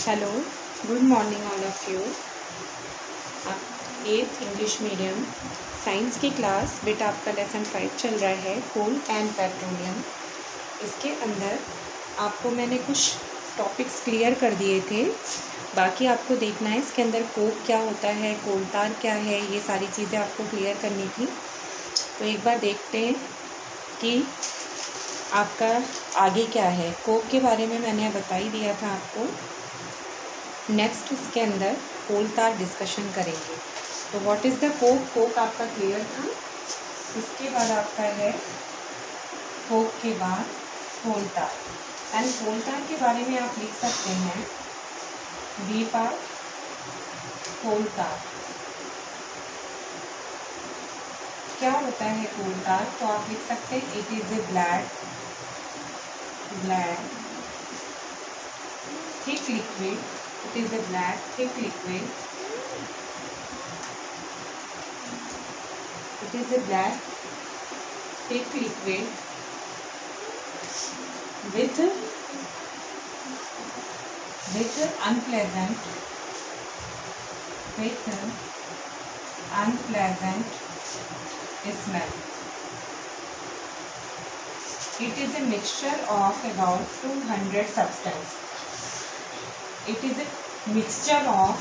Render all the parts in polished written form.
Hello, good morning all of you. आप 8th English medium science की class, बेटा आपका लेसन 5 चल रहा है, कोल एंड पेट्रोलियम। इसके अंदर आपको मैंने कुछ टॉपिक्स क्लियर कर दिए थे, बाकी आपको देखना है इसके अंदर कोक क्या होता है, कोल तार क्या है, ये सारी चीज़ें आपको क्लियर करनी थी। तो एक बार देखते हैं कि आपका आगे क्या है। कोक के बारे में मैंने बता ही दिया था आपको। नेक्स्ट इसके अंदर कोल तार डिस्कशन करेंगे। तो what is the Coke, Coke आपका क्लियर था। इसके बाद आपका है कोक के बाद कोल तार। एंड कोल तार के बारे में आप लिख सकते हैं बी पार्ट कोल तार। क्या होता है कोल तार, तो आप लिख सकते हैं it is a black thick liquid. It is a black thick liquid. It is a black thick liquid with unpleasant smell. It is a mixture of about 200 substance. It is a mixture of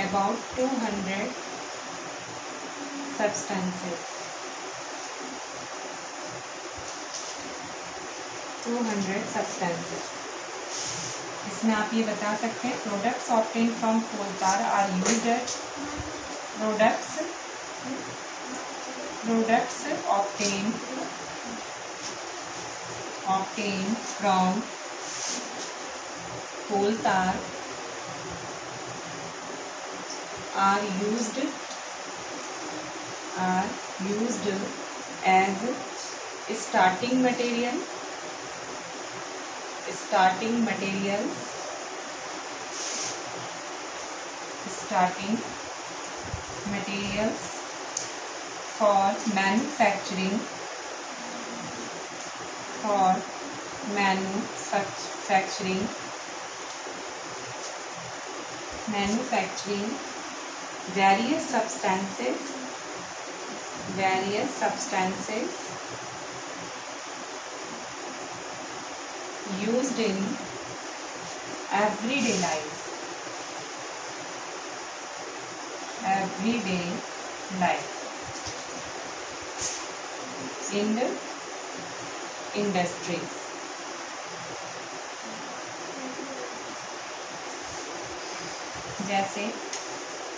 about 200 substances. 200 substances. इसमें आप ये बता सकते हैं products obtain from coal tar are used at products obtained from coal tar are used as starting materials for manufacturing various substances used in everyday life in the industries. जैसे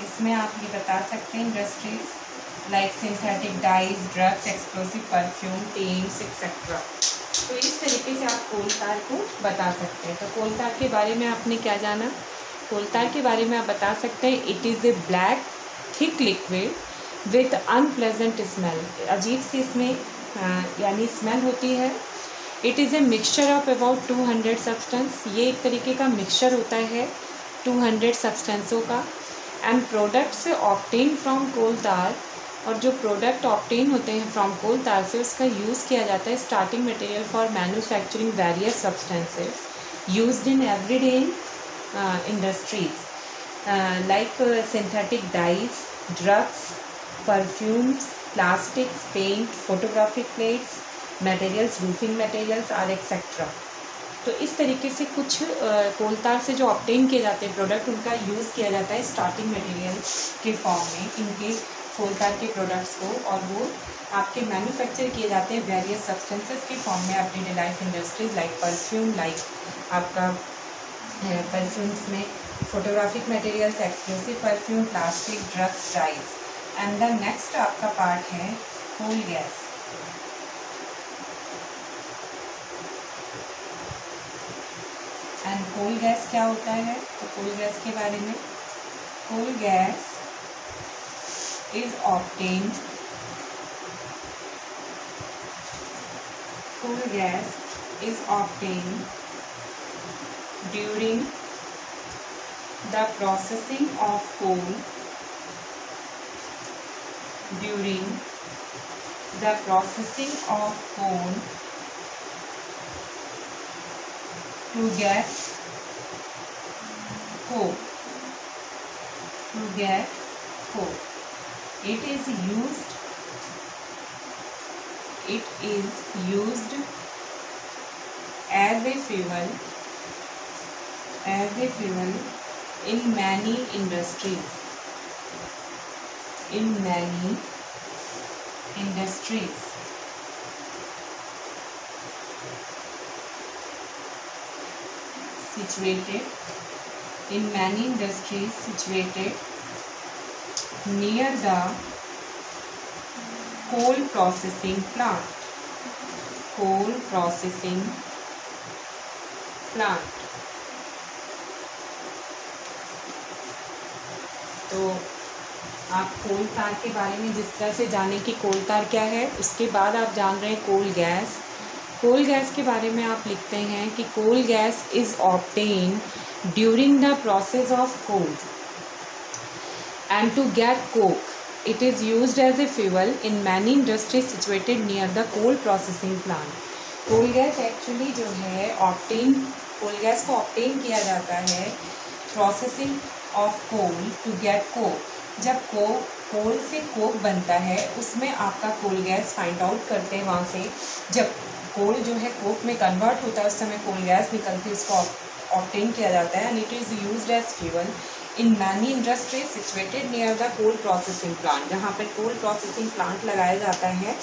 इसमें आप ये बता सकते हैं industries like synthetic dies, drugs, explosive perfume, paints etcetera. तो इस तरीके से आप कोल तार को बता सकते हैं। तो कोल तार के बारे में आपने क्या जाना, कोल तार के बारे में आप बता सकते हैं it is a black thick liquid with unpleasant smell. अजीब सी इसमें यानी स्मेल होती है। It is a mixture of about 200 substance. ये एक तरीके का मिक्सचर होता है 200 सब्सटेंसों का। And products obtain from coal tar, और जो प्रोडक्ट ऑब्टेन होते हैं फ्रॉम कोल तार से उसका यूज़ किया जाता है starting material for manufacturing various substances used in everyday industries like synthetic dies, drugs, perfumes, plastics, paint, photographic plates, materials, roofing materials are etc. तो इस तरीके से कुछ कोल तार से जो ऑब्टेन किए जाते हैं प्रोडक्ट, उनका यूज़ किया जाता है स्टार्टिंग मटेरियल के फॉर्म में इनके कोल तार के प्रोडक्ट्स को, और वो आपके मैन्युफैक्चर किए जाते हैं वेरियस सब्सटेंसेस के फॉर्म में everyday life industries like perfume, like आपका परफ्यूम्स में photographic materials, explosive perfume, plastic, drugs, dyes. And the next आपका पार्ट है coal gas. And coal gas क्या होता है, तो कोल गैस के बारे में, coal gas is obtained during the processing of coal during the processing of coal to get coke. It is used as a fuel in many industries. Situated near the coal processing plant. तो आप कोल तार के बारे में जिस तरह से जाने कि कोल तार क्या है, उसके बाद आप जान रहे हैं कोल गैस। कोल गैस के बारे में आप लिखते हैं कि coal gas is obtain during the process of coal and to get coke it is used as a fuel in many industries situated near the coal processing plant. Coal gas actually जो है coal gas को obtain किया जाता है processing of coal to get coke. जब coal से Coke बनता है उसमें आपका कोल गैस फाइंड आउट करते हैं। वहाँ से जब कोल जो है कोक में कन्वर्ट होता है उस समय कोल गैस निकलती है, उसको ऑब्टेन किया जाता है and it is used as fuel in many industries situated near the coal processing plant. जहाँ पे कोल प्रोसेसिंग प्लांट लगाया जाता है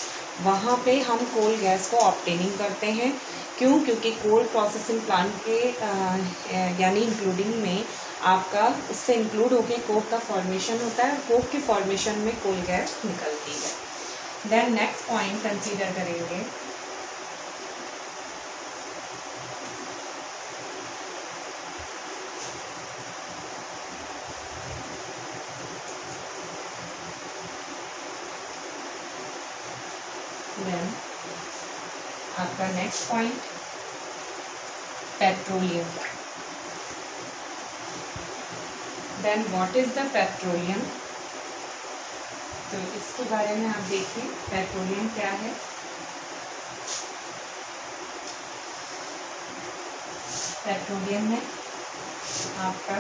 वहाँ पे हम कोल गैस को ऑब्टेनिंग करते हैं। क्यों? क्योंकि कोल प्रोसेसिंग प्लांट के यानी इंक्लूडिंग में आपका उससे इंक्लूड होके कोक का फॉर्मेशन होता है, कोक के फॉर्मेशन में कोल गैस निकलती है। देन नेक्स्ट पॉइंट कंसीडर करेंगे आपका next point petroleum. Then what is the petroleum? तो इसके बारे में आप देखिए पेट्रोलियम क्या है। पेट्रोलियम में आपका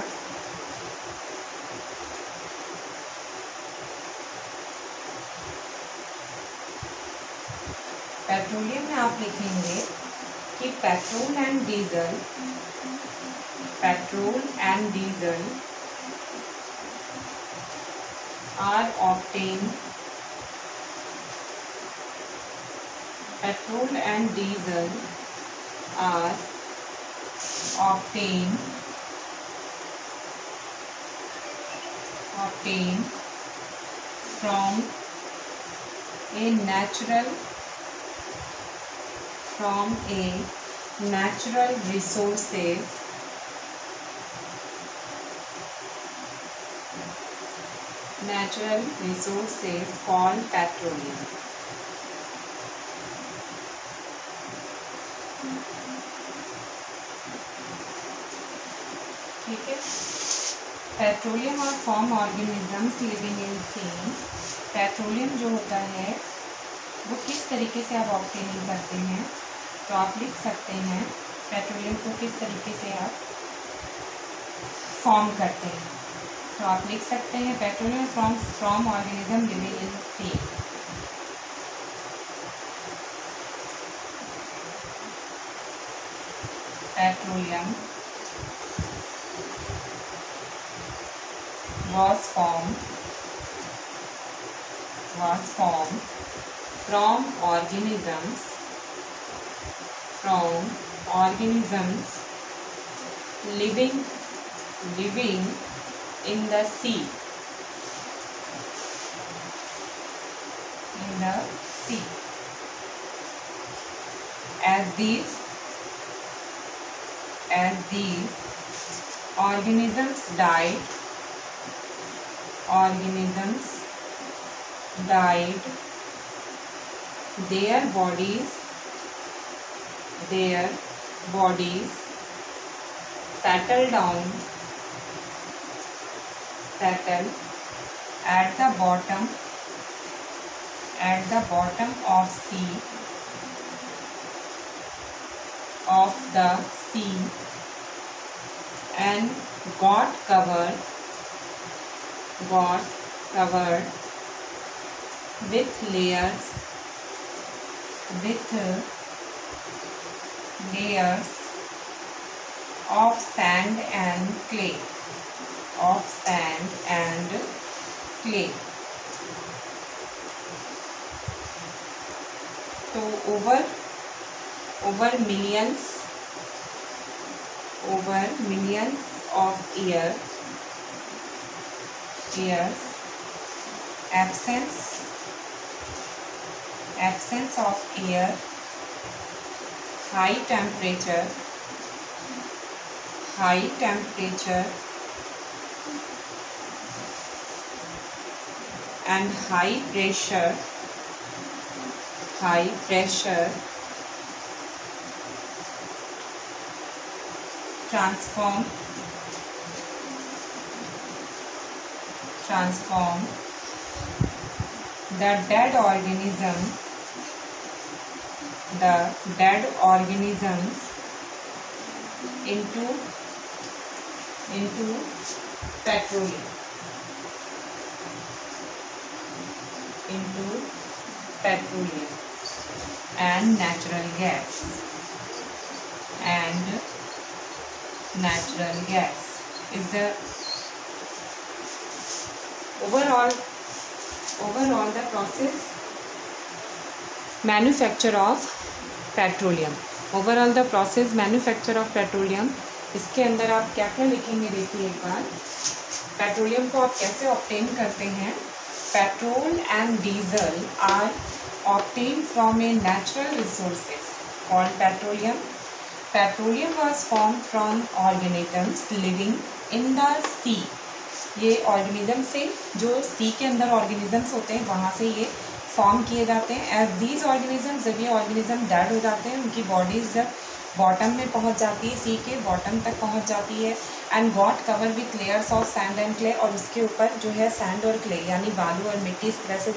पेट्रोलियम में आप लिखेंगे कि petrol and diesel are obtained from a natural resources called petroleum। ठीक है। पेट्रोलियम और form organisms living in sea. Petroleum जो होता है वो किस तरीके से आप ऑब्टेनिंग करते हैं, तो आप लिख सकते हैं पेट्रोलियम को किस तरीके से आप फॉर्म करते हैं। तो आप लिख सकते हैं petroleum from organism living in sea. Petroleum was formed from organisms living in the sea, as these organisms died, their bodies settle at the bottom at the bottom of the sea and got covered with layers of sand and clay. तो over millions of years, absence of air, high temperature and high pressure transform the dead organisms into petroleum and natural gas is the overall the process manufacture of petroleum. इसके अंदर आप क्या क्या लिखेंगे देखिए एक बार। Petroleum को आप कैसे ऑब्टेन करते हैं। Petrol and diesel are obtain from a natural resources called petroleum. Petroleum was form from organisms living in the sea. ये ऑर्गेनिज्म से, जो सी के अंदर ऑर्गेनिजम्स होते हैं वहाँ से ये फॉर्म किए जाते हैं। एज दीज ऑर्गेनिजम्स, जब ये ऑर्गेनिज्म डेड हो जाते हैं, उनकी बॉडीज जब बॉटम में पहुंच जाती है, सी के बॉटम तक पहुंच जाती है, and got cover with layers of sand and clay, और उसके ऊपर जो है सैंड और क्ले यानी बालू और मिट्टी, इस तरह से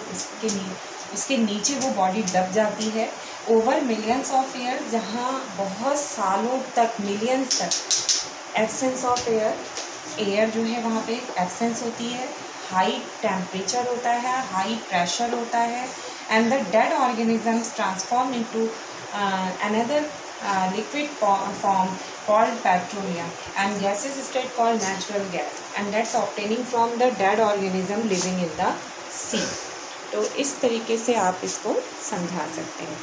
उसके नीचे वो बॉडी दब जाती है। ओवर मिलियंस ऑफ ईयर्स, जहाँ बहुत सालों तक, मिलियंस तक एब्सेंस ऑफ एयर जो है वहाँ पे एब्सेंस होती है। हाई टेम्परेचर होता है, हाई प्रेशर होता है, and the dead organisms transform into another liquid form called petroleum and gaseous state called natural gas, and that's obtaining from the dead organism living in the sea. तो इस तरीके से आप इसको समझा सकते हैं।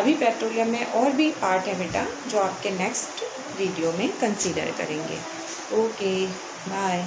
अभी पेट्रोलियम में और भी पार्ट है बेटा, जो आपके नेक्स्ट वीडियो में कंसीडर करेंगे। Okay, bye.